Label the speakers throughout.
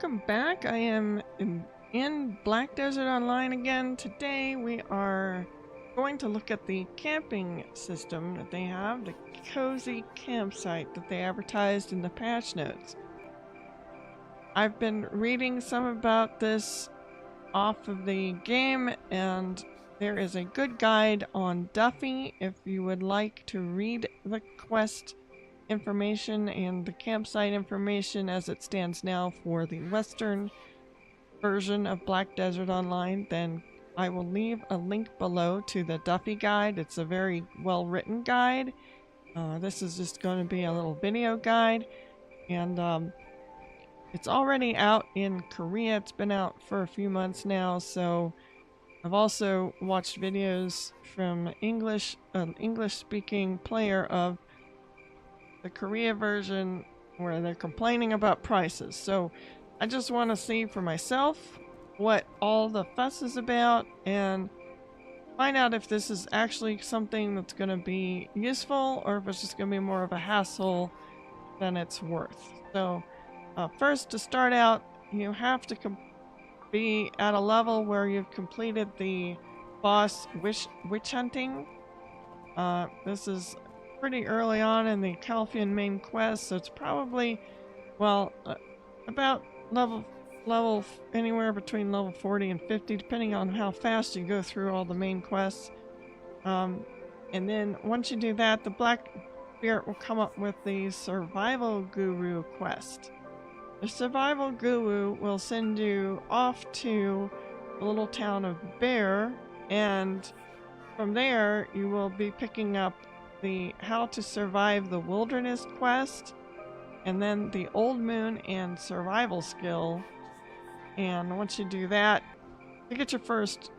Speaker 1: welcome back. I am in Black Desert Online again. Today we are going to look at the camping system that they have, the cozy campsite that they advertised in the patch notes. I've been reading some about this off of the game, and there is a good guide on Duffy if you would like to read the quest information and the campsite information as it stands now for the Western version of Black Desert Online. Then I will leave a link below to the Duffy guide. It's a very well written guide. This is just going to be a little video guide, and it's already out in Korea. It's been out for a few months now, so I've also watched videos from an English speaking player of the Korea version where they're complaining about prices. So I just want to see for myself what all the fuss is about and find out if this is actually something that's going to be useful or if it's just going to be more of a hassle than it's worth. So first, to start out, you have to be at a level where you've completed the boss witch hunting. This is pretty early on in the Calfian main quest, so it's probably, well, about level anywhere between level 40 and 50, depending on how fast you go through all the main quests. And then once you do that, the Black Spirit will come up with the Survival Guru quest. The Survival Guru will send you off to the little town of Bear, and from there you will be picking up the How to Survive the Wilderness quest, and then the Old Moon and Survival skill. And once you do that, you get your first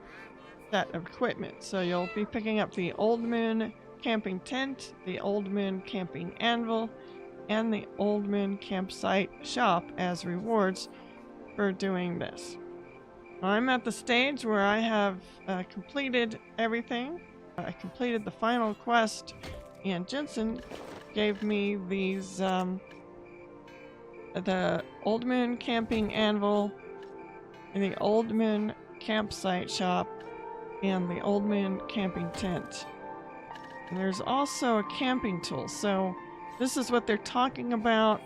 Speaker 1: set of equipment. So you'll be picking up the Old Moon camping tent, the Old Moon camping anvil, and the Old Moon campsite shop as rewards for doing this. I'm at the stage where I have completed everything. I completed the final quest, and Jensen gave me these, the Old Moon camping anvil, and the Old Moon campsite shop, and the Old Moon camping tent. And there's also a camping tool, so this is what they're talking about.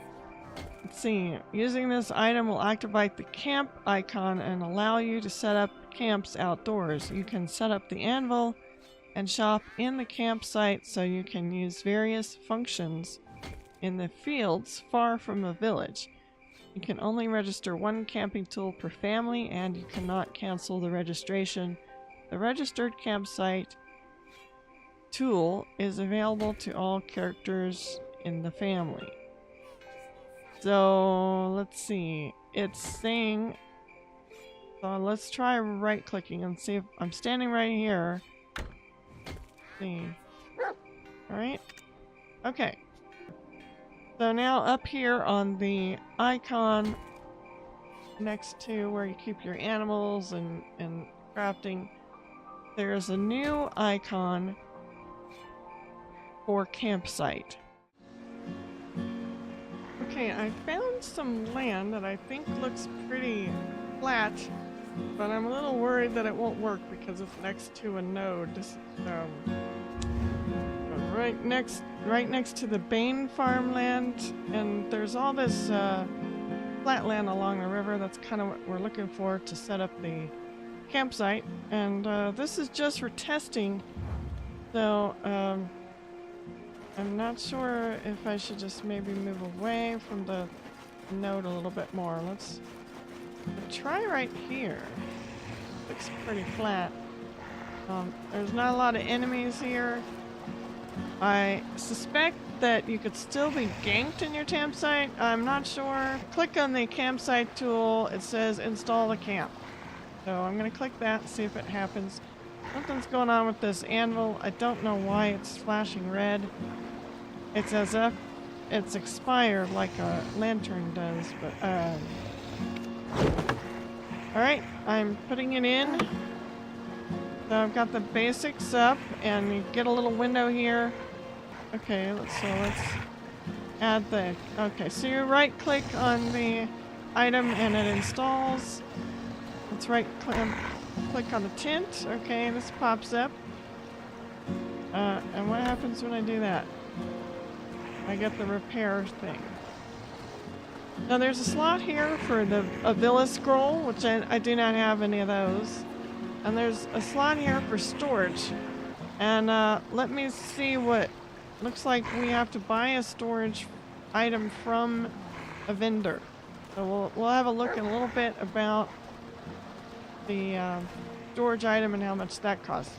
Speaker 1: Let's see. Using this item will activate the camp icon and allow you to set up camps outdoors. You can set up the anvil and shop in the campsite, so you can use various functions in the fields far from a village. You can only register one camping tool per family, and you cannot cancel the registration. The registered campsite tool is available to all characters in the family. So let's see. It's saying, so let's try right clicking and see if I'm standing right here. See. Alright. Okay. So now up here on the icon next to where you keep your animals and crafting, there's a new icon for campsite. Okay, I found some land that I think looks pretty flat, but I'm a little worried that it won't work because it's next to a node. Right next to the Bane farmland, and there's all this flat land along the river. That's kind of what we're looking for to set up the campsite, and this is just for testing, so I'm not sure if I should just maybe move away from the node a little bit more. Let's try right here. Looks pretty flat. There's not a lot of enemies here. I suspect that you could still be ganked in your campsite. I'm not sure. Click on the campsite tool. It says install the camp. So I'm going to click that and see if it happens. Something's going on with this anvil. I don't know why it's flashing red. It's as if it's expired like a lantern does, but alright, I'm putting it in. So I've got the basics up, and you get a little window here. Okay, let's add the, okay, so you right click on the item and it installs. Let's click on the tent. Okay, this pops up. And what happens when I do that? I get the repair thing. Now there's a slot here for a villa scroll, which I do not have any of those. And there's a slot here for storage. And let me see what looks like we have to buy a storage item from a vendor. So we'll have a look in a little bit about the storage item and how much that costs.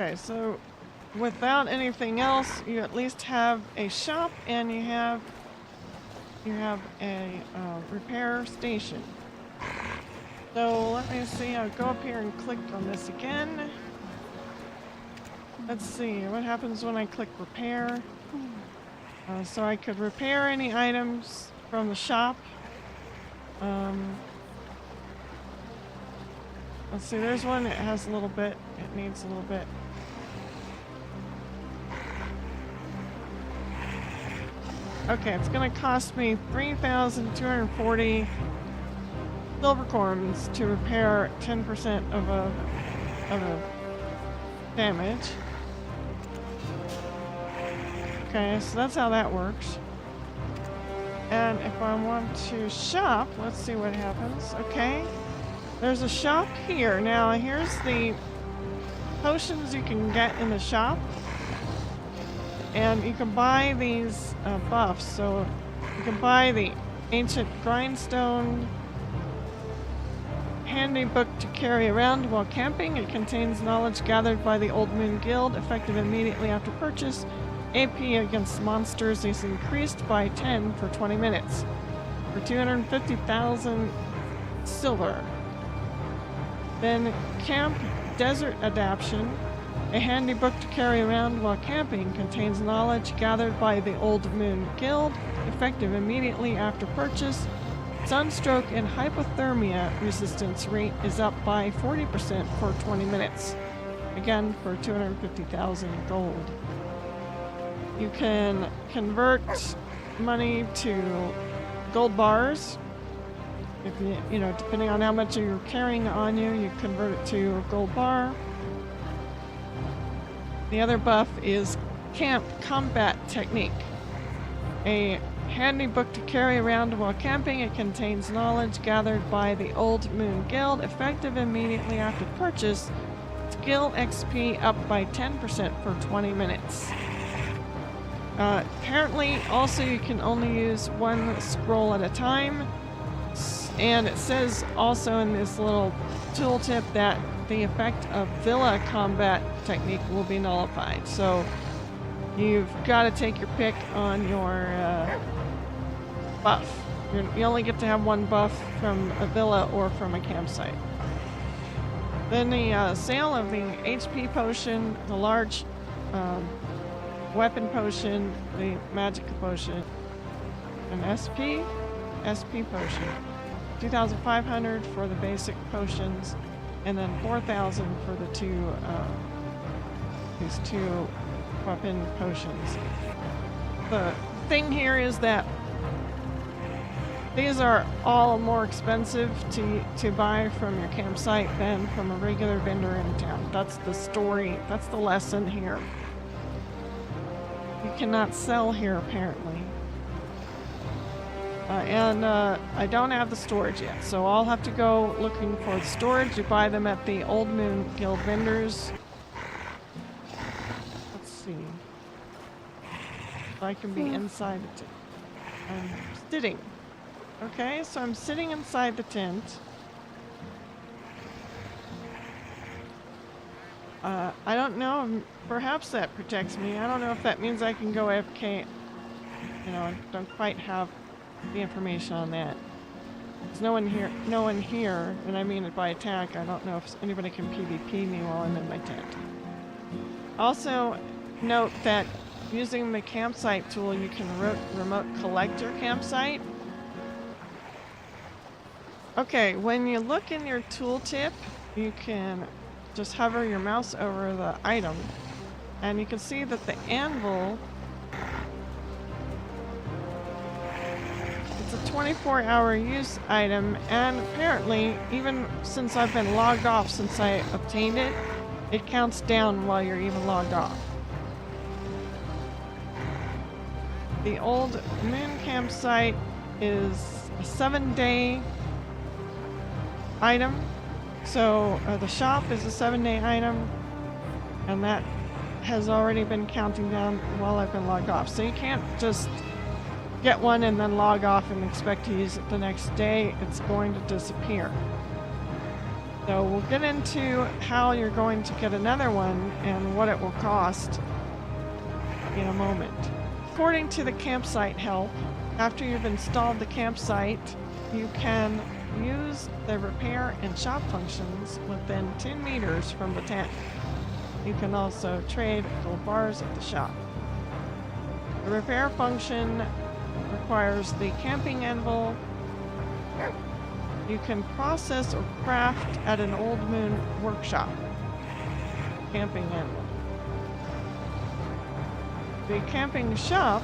Speaker 1: Okay, so without anything else, you at least have a shop and you have a repair station. So let me see, I'll go up here and click on this again. Let's see, what happens when I click repair? So I could repair any items from the shop. Let's see, there's one that has a little bit, it needs a little bit. Okay, it's gonna cost me 3,240 silver coins to repair 10% of a damage. Okay, so that's how that works. And if I want to shop, let's see what happens. Okay, there's a shop here. Now here's the potions you can get in the shop. And you can buy these buffs. So you can buy the ancient grindstone handy book to carry around while camping. It contains knowledge gathered by the Old Moon Guild, effective immediately after purchase. AP against monsters is increased by 10 for 20 minutes for 250,000 silver. Then Camp Desert Adaptation. A handy book to carry around while camping, contains knowledge gathered by the Old Moon Guild, effective immediately after purchase. Sunstroke and hypothermia resistance rate is up by 40% for 20 minutes. Again, for 250,000 gold. You can convert money to gold bars. If you know, depending on how much you're carrying on you, you convert it to a gold bar. The other buff is Camp Combat Technique. A handy book to carry around while camping. It contains knowledge gathered by the Old Moon Guild, effective immediately after purchase. Skill XP up by 10% for 20 minutes. Apparently, also you can only use one scroll at a time. And it says also in this little tooltip that the effect of Villa Combat Technique will be nullified. So you've got to take your pick on your buff. You only get to have one buff from a villa or from a campsite. Then the sale of the HP potion, the large weapon potion, the magic potion, an SP potion. 2,500 for the basic potions, and then 4,000 for the these two weapon potions. The thing here is that these are all more expensive to buy from your campsite than from a regular vendor in town. That's the story. That's the lesson here. You cannot sell here apparently. And I don't have the storage yet, so I'll have to go looking for the storage. You buy them at the Old Moon Guild vendors. Let's see. If I can be inside the tent. I'm sitting. Okay, so I'm sitting inside the tent. I don't know. Perhaps that protects me. I don't know if that means I can go AFK. You know, I don't quite have the information on that. There's no one here, and I mean it by attack. I don't know if anybody can PvP me while I'm in my tent. Also, note that using the campsite tool, you can remote collect your campsite. Okay, when you look in your tooltip, you can just hover your mouse over the item, And you can see that the anvil, it's a 24-hour use item, and apparently, even since I've been logged off since I obtained it, it counts down while you're even logged off. The old moon campsite is a 7-day item. So the shop is a 7-day item, and that has already been counting down while I've been logged off. So you can't just get one and then log off and expect to use it the next day. It's going to disappear. So we'll get into how you're going to get another one and what it will cost in a moment. According to the campsite help, after you've installed the campsite, you can use the repair and shop functions within 10 meters from the tent. You can also trade gold bars at the shop. The repair function requires the camping anvil. You can process or craft at an Old Moon workshop. Camping anvil. The camping shop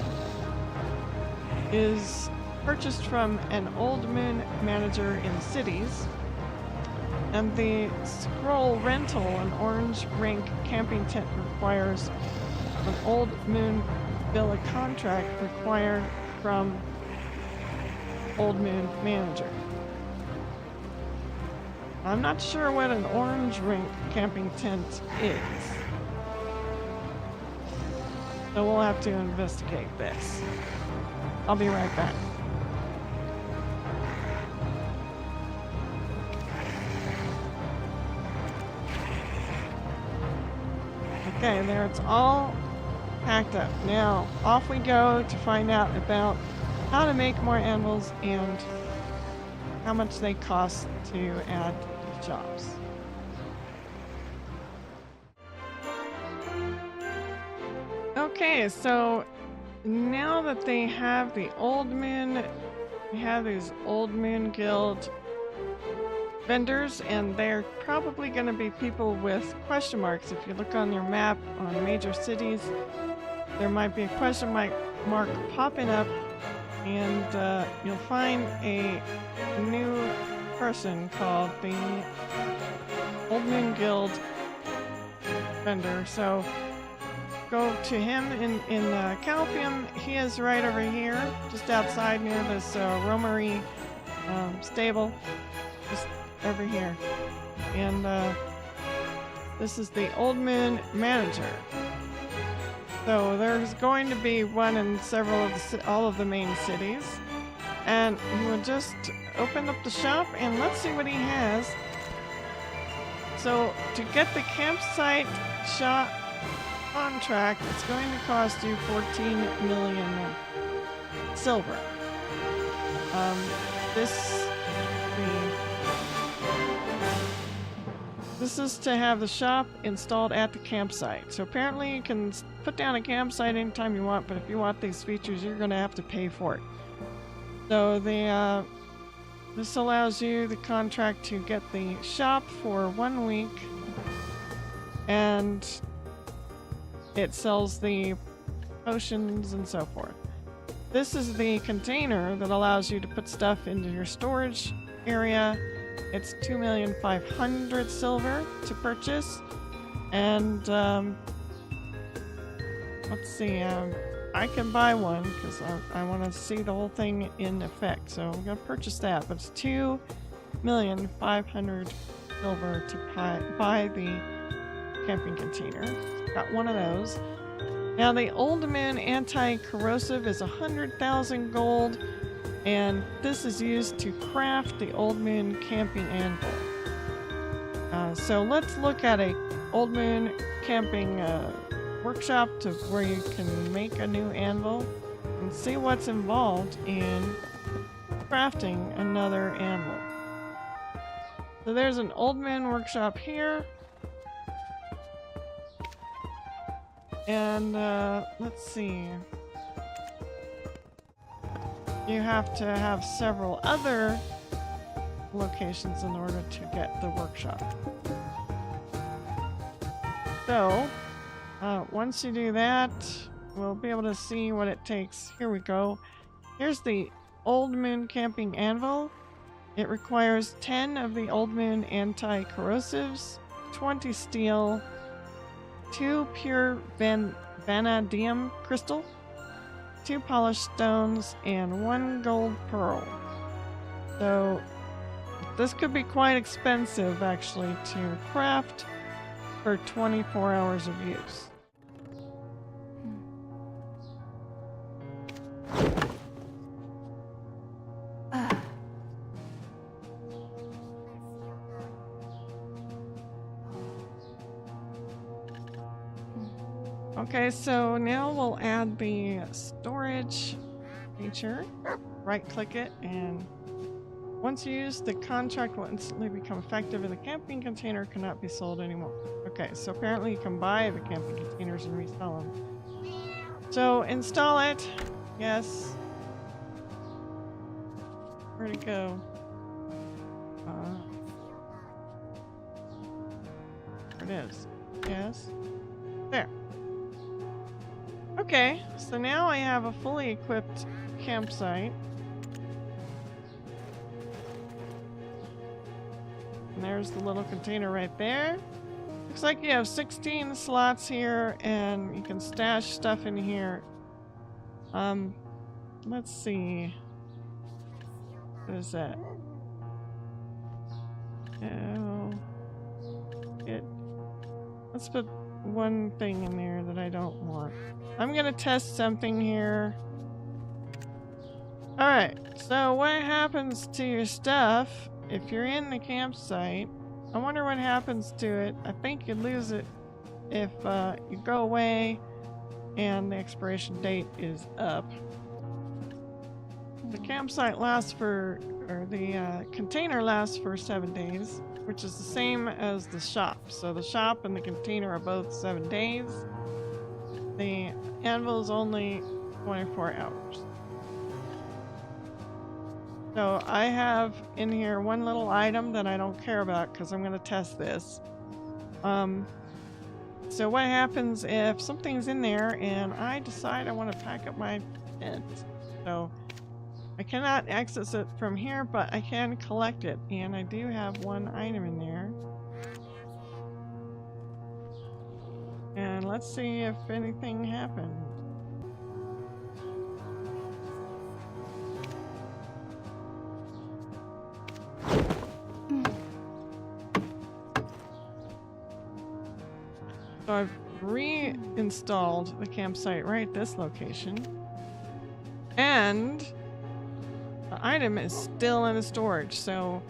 Speaker 1: is purchased from an Old Moon manager in cities, and the scroll rental, an orange rank camping tent, requires an Old Moon bill of contract required from Old Moon manager. I'm not sure what an orange rank camping tent is, so we'll have to investigate this. I'll be right back. Okay, there it's all packed up. Now, off we go to find out about how to make more anvils and how much they cost to add to the shops. Okay, so now that they have the Old Moon, we have these Old Moon Guild vendors, and they're probably going to be people with question marks. If you look on your map on major cities, there might be a question mark popping up, and you'll find a new person called the Old Moon Guild vendor. So go to him in Calfium. He is right over here, just outside near this roamery stable, just over here. And this is the Old Moon manager. So there's going to be one in all of the main cities, and he will just open up the shop and let's see what he has. So to get the campsite shop contract, it's going to cost you 14 million silver. This is to have the shop installed at the campsite. So apparently you can put down a campsite anytime you want, but if you want these features, you're going to have to pay for it. So this allows you the contract to get the shop for 1 week, and it sells the potions and so forth. This is the container that allows you to put stuff into your storage area. It's 2,500,000 silver to purchase, and let's see, I can buy one because I want to see the whole thing in effect, so I'm going to purchase that, but it's 2,500,000 silver to buy the camping container. Got one of those. Now the Old Moon anti-corrosive is 100,000 gold, and this is used to craft the Old Moon camping anvil. So let's look at a Old Moon camping workshop to where you can make a new anvil and see what's involved in crafting another anvil. So there's an Old Moon workshop here. And let's see. You have to have several other locations in order to get the workshop. So, Once you do that, we'll be able to see what it takes. Here we go. Here's the Old Moon Camping Anvil. It requires 10 of the Old Moon anti-corrosives, 20 steel, 2 pure vanadium crystal, 2 polished stones, and 1 gold pearl. So this could be quite expensive actually to craft for 24 hours of use. Okay, so now we'll add the storage feature. Right click it, and once used, the contract will instantly become effective and the camping container cannot be sold anymore. Okay, so apparently you can buy the camping containers and resell them. So install it. Yes. Where'd it go? There it is. Yes. There. Okay, so now I have a fully equipped campsite. And there's the little container right there. Looks like you have 16 slots here and you can stash stuff in here. Let's see. What is that? Oh, let's put one thing in there that I don't want. I'm gonna test something here. Alright, so what happens to your stuff if you're in the campsite? I wonder what happens to it. I think you lose it if you go away and the expiration date is up. The campsite lasts for, or the container lasts for 7 days, which is the same as the shop. So the shop and the container are both 7 days. The anvil is only 24 hours. So I have in here one little item that I don't care about because I'm going to test this. So what happens if something's in there and I decide I want to pack up my tent? So I cannot access it from here, but I can collect it, and I do have one item in there. And let's see if anything happened. So I've reinstalled the campsite right at this location, and the item is still in the storage. So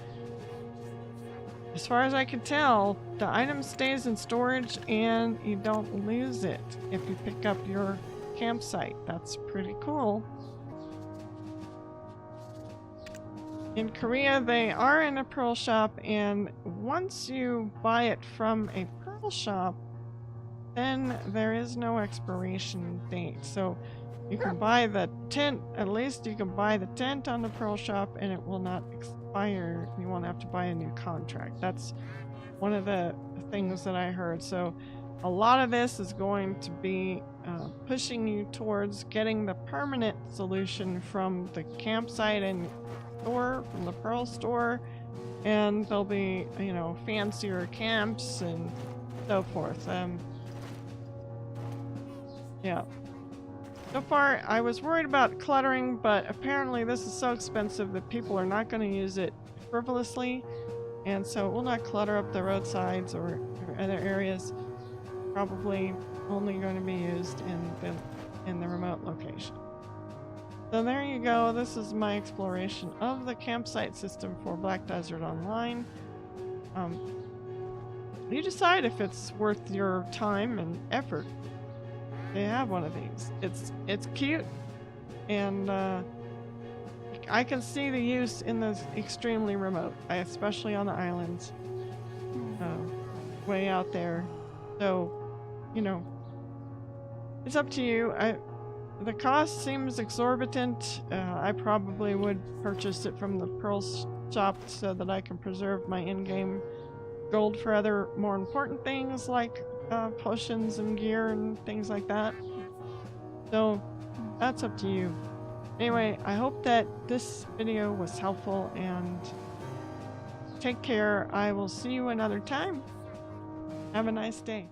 Speaker 1: as far as I can tell, the item stays in storage and you don't lose it if you pick up your campsite. That's pretty cool. In Korea, they are in a pearl shop, and once you buy it from a pearl shop, then there is no expiration date. So you can buy the tent, at least you can buy the tent on the pearl shop and it will not expire. You won't have to buy a new contract. That's one of the things that I heard. So a lot of this is going to be pushing you towards getting the permanent solution from the campsite and store, from the pearl store, and there'll be, you know, fancier camps and so forth. Yeah. So far, I was worried about cluttering, but apparently this is so expensive that people are not going to use it frivolously, and so it will not clutter up the roadsides or other areas. Probably only going to be used in the remote location. So there you go. This is my exploration of the campsite system for Black Desert Online. You decide if it's worth your time and effort. They have one of these. It's cute, and I can see the use in the extremely remote, especially on the islands, way out there. So, you know, it's up to you. The cost seems exorbitant. I probably would purchase it from the pearl shop so that I can preserve my in-game gold for other more important things like potions and gear and things like that. So that's up to you. Anyway, I hope that this video was helpful, and take care. I will see you another time. Have a nice day.